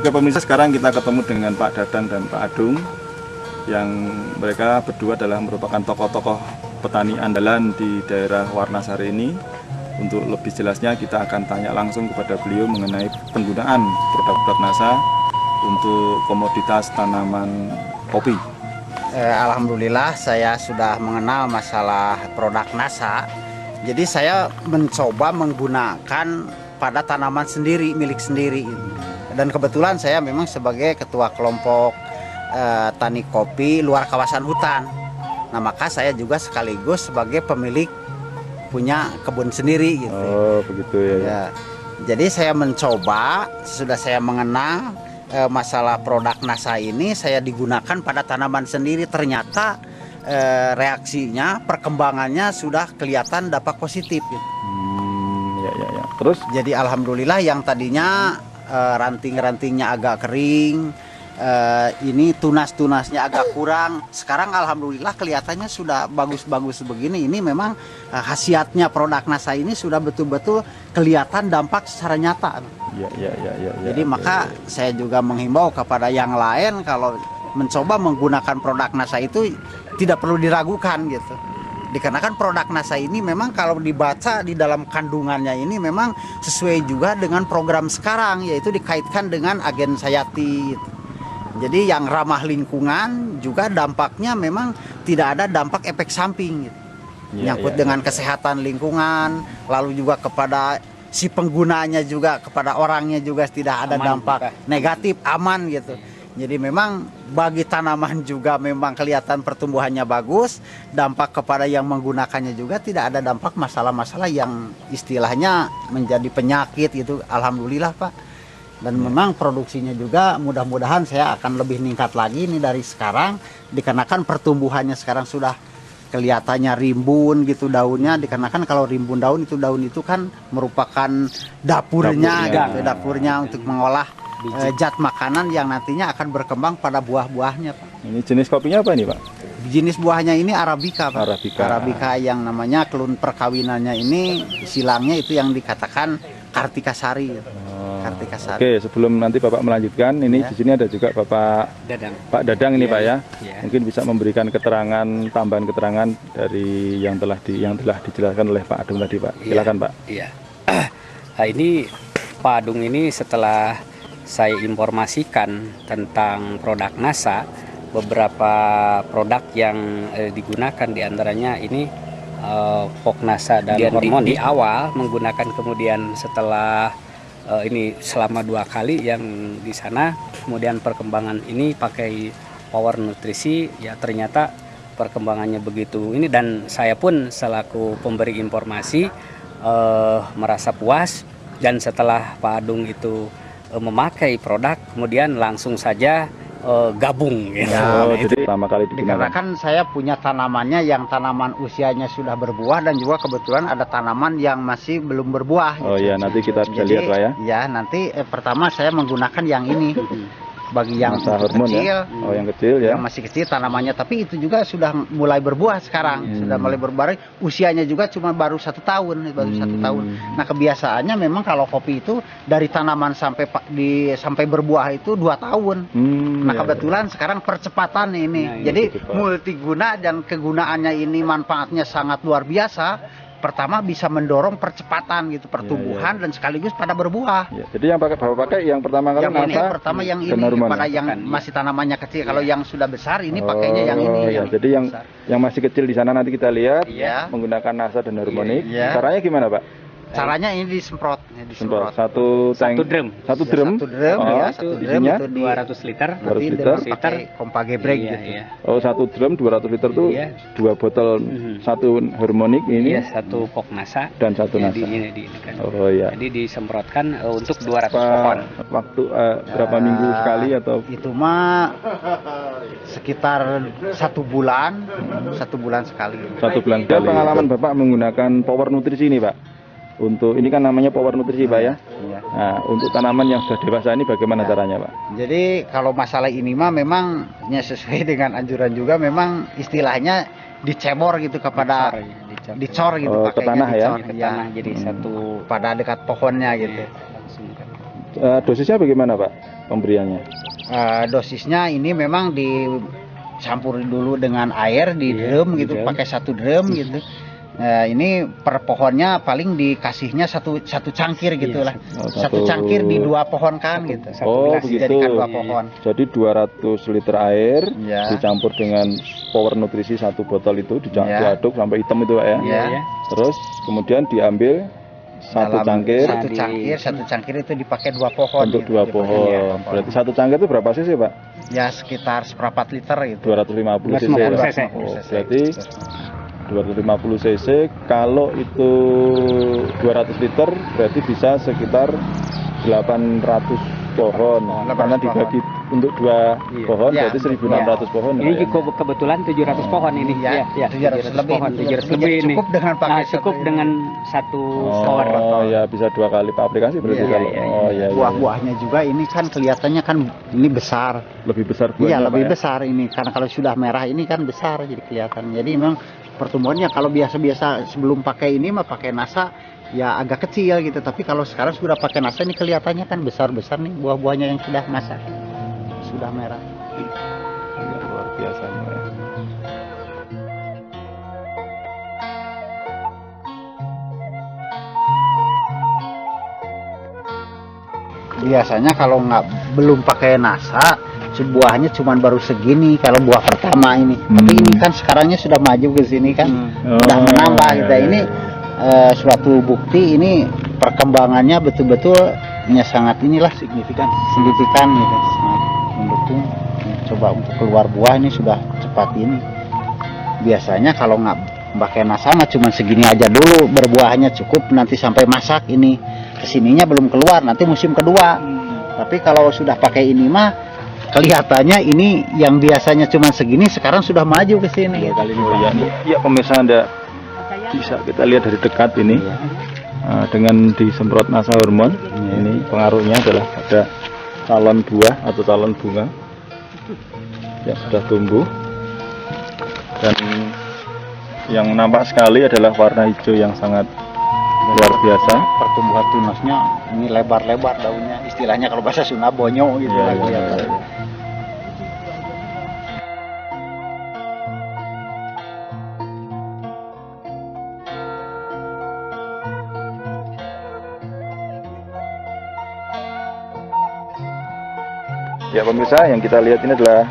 Oke pemirsa, sekarang kita ketemu dengan Pak Dadang dan Pak Adung, yang mereka berdua adalah merupakan tokoh-tokoh petani andalan di daerah Warnasari ini. Untuk lebih jelasnya kita akan tanya langsung kepada beliau mengenai penggunaan produk-produk NASA untuk komoditas tanaman kopi. Alhamdulillah saya sudah mengenal masalah produk NASA. Jadi saya mencoba menggunakan pada tanaman sendiri, milik sendiri. Dan kebetulan saya memang sebagai ketua kelompok tani kopi luar kawasan hutan. Nah maka saya juga sekaligus sebagai pemilik punya kebun sendiri gitu. Oh begitu ya. Jadi saya mencoba, sudah saya mengenal masalah produk NASA ini, saya digunakan pada tanaman sendiri. Ternyata reaksinya, perkembangannya sudah kelihatan dampak positif gitu. Ya. Terus? Jadi alhamdulillah yang tadinya ranting-rantingnya agak kering, ini tunas-tunasnya agak kurang, sekarang alhamdulillah kelihatannya sudah bagus-bagus begini. Ini memang khasiatnya produk NASA ini sudah betul-betul kelihatan dampak secara nyata. Ya. Jadi maka saya juga menghimbau kepada yang lain, kalau mencoba menggunakan produk NASA itu tidak perlu diragukan gitu. Dikarenakan produk NASA ini memang kalau dibaca di dalam kandungannya ini memang sesuai juga dengan program sekarang, yaitu dikaitkan dengan agen Sayati gitu. Jadi yang ramah lingkungan juga dampaknya memang tidak ada dampak efek samping gitu. Nyangkut dengan kesehatan lingkungan, lalu juga kepada si penggunanya juga, kepada orangnya juga tidak ada dampak negatif, aman gitu. Jadi memang bagi tanaman juga memang kelihatan pertumbuhannya bagus, dampak kepada yang menggunakannya juga tidak ada dampak masalah-masalah yang istilahnya menjadi penyakit gitu. Alhamdulillah Pak. Dan memang produksinya juga mudah-mudahan saya akan lebih meningkat lagi nih dari sekarang, dikarenakan pertumbuhannya sekarang sudah kelihatannya rimbun gitu daunnya. Dikarenakan kalau rimbun daun itu kan merupakan dapurnya untuk mengolah zat makanan yang nantinya akan berkembang pada buah-buahnya Pak. Ini jenis kopinya apa ini Pak? Jenis buahnya ini Arabica Pak. Arabica yang namanya kelun perkawinannya ini silangnya itu yang dikatakan Kartikasari. Kartikasari. Oke, sebelum nanti Bapak melanjutkan, ini di sini ada juga Bapak Dadang. Pak Dadang ini Pak ya. Mungkin bisa memberikan keterangan, tambahan keterangan dari yang telah dijelaskan oleh Pak Adung tadi Pak. Silakan Pak. Iya. Ini Pak Adung ini setelah saya informasikan tentang produk NASA, beberapa produk yang digunakan diantaranya ini Poknasa dan hormon di awal menggunakan, kemudian setelah ini selama 2 kali yang di sana, kemudian perkembangan ini pakai power nutrisi, ya ternyata perkembangannya begitu ini, dan saya pun selaku pemberi informasi merasa puas. Dan setelah Pak Adung itu memakai produk, kemudian langsung saja gabung gitu. Jadi pertama kali dikarenakan saya punya tanamannya yang tanaman usianya sudah berbuah, dan juga kebetulan ada tanaman yang masih belum berbuah. Oh iya, nanti kita bisa lihat Pak ya. Ya, nanti pertama saya menggunakan yang ini. Bagi yang hormon kecil, ya? Oh yang kecil ya. Yang masih kecil tanamannya, tapi itu juga sudah mulai berbuah sekarang. Sudah mulai berbuah. Usianya juga cuma baru 1 tahun, Nah kebiasaannya memang kalau kopi itu dari tanaman sampai berbuah itu 2 tahun. Nah kebetulan sekarang percepatan ini. Jadi multiguna, dan kegunaannya ini manfaatnya sangat luar biasa. Pertama bisa mendorong percepatan gitu pertumbuhan dan sekaligus pada berbuah. Jadi yang Bapak pakai yang pertama kali yang ini pada yang masih tanamannya kecil. Kalau yang sudah besar ini pakainya yang ini. Jadi yang masih kecil di sana nanti kita lihat menggunakan NASA dan harmonik. Caranya gimana Pak? Caranya ini disemprot. Satu drum. Satu drum isinya itu 200 liter. Nanti pakai pompa gebrek gitu. Oh, 1 drum 200 liter tuh 2 botol, 1 harmonik ini. Satu pok NASA dan 1 NASA. Oh iya. Jadi disemprotkan untuk 200 pohon. Waktu berapa minggu sekali atau? Itu mah sekitar 1 bulan, 1 bulan sekali. 1 bulan sekali. Pengalaman Bapak menggunakan power nutrisi ini Pak? Untuk ini kan namanya power nutrisi Pak ya. Nah, untuk tanaman yang sudah dewasa ini bagaimana caranya Pak? Jadi kalau masalah ini mah memang sesuai dengan anjuran juga, memang istilahnya dicebor gitu kepada dicor gitu, ke tanah ya. Ke tanah, jadi satu pada dekat pohonnya gitu. Dosisnya bagaimana Pak? pemberiannya? Dosisnya ini memang dicampur dulu dengan air di Iya, drum di gitu, drum. pakai 1 drum gitu. Ini per pohonnya paling dikasihnya satu cangkir gitulah. Oh, Satu cangkir di 2 pohon kan gitu. Oh, gelas. begitu. Dijadikan 2 Iya. pohon. Jadi 200 liter air Ya. dicampur dengan power nutrisi 1 botol itu Ya. diaduk sampai hitam itu Pak ya. Ya. Iya. Terus kemudian diambil satu Dalam cangkir satu cangkir itu dipakai 2 pohon. untuk gitu. 2 Dipakai pohon. 2 pohon. Berarti satu cangkir itu berapa cc Pak? Ya sekitar seperempat liter gitu. 250 cc. 250 ya? cc. Oh, berarti 250 cc kalau itu 200 liter berarti bisa sekitar 800 pohon. 800 Karena dibagi untuk 2 Iya. pohon Iya, berarti 1600 pohon. Ini Pak, ya? juga kebetulan 700 pohon ini. Ya, Iya, 700 lebih. pohon, 700 lebih ini. Cukup dengan pakai Cukup satu ini. dengan 1 power. Oh ya bisa 2 kali aplikasi berarti Iya, kalau iya, oh iya, iya. Buah-buahnya juga ini kan kelihatannya kan ini besar. Lebih besar buahnya. Iya Pak, lebih ya? besar ini karena kalau sudah merah ini kan besar jadi kelihatan. Jadi memang pertumbuhannya kalau biasa-biasa sebelum pakai ini mah pakai NASA ya agak kecil gitu. Tapi kalau sekarang sudah pakai NASA ini kelihatannya kan besar-besar nih buah-buahnya yang sudah masak, sudah merah. Iya, luar biasa nih, Pak, ya. Biasanya kalau belum pakai NASA buahnya cuma baru segini kalau buah pertama ini. Tapi ini kan sekarangnya sudah maju ke sini kan, sudah Oh, menambah iya, gitu. iya, Ini iya. suatu bukti ini perkembangannya betul-betul sangat inilah signifikan gitu, sangat mendukung. Coba untuk keluar buah ini sudah cepat ini. Biasanya kalau nggak pakai NASA mah cuma segini aja dulu berbuahnya cukup nanti sampai masak ini kesininya belum keluar nanti musim kedua. Tapi kalau sudah pakai ini mah kelihatannya ini yang biasanya cuma segini sekarang sudah maju ke sini. Kali ini ya, ya pemirsa Anda bisa kita lihat dari dekat ini dengan disemprot NASA hormon. Ini pengaruhnya adalah pada calon buah atau calon bunga yang sudah tumbuh, dan yang nampak sekali adalah warna hijau yang sangat luar biasa. Pertumbuhan tunasnya ini lebar-lebar daunnya, istilahnya kalau bahasa Sunda bonyo gitu Iya, lah iya, kelihatan. iya. Ya pemirsa, yang kita lihat ini adalah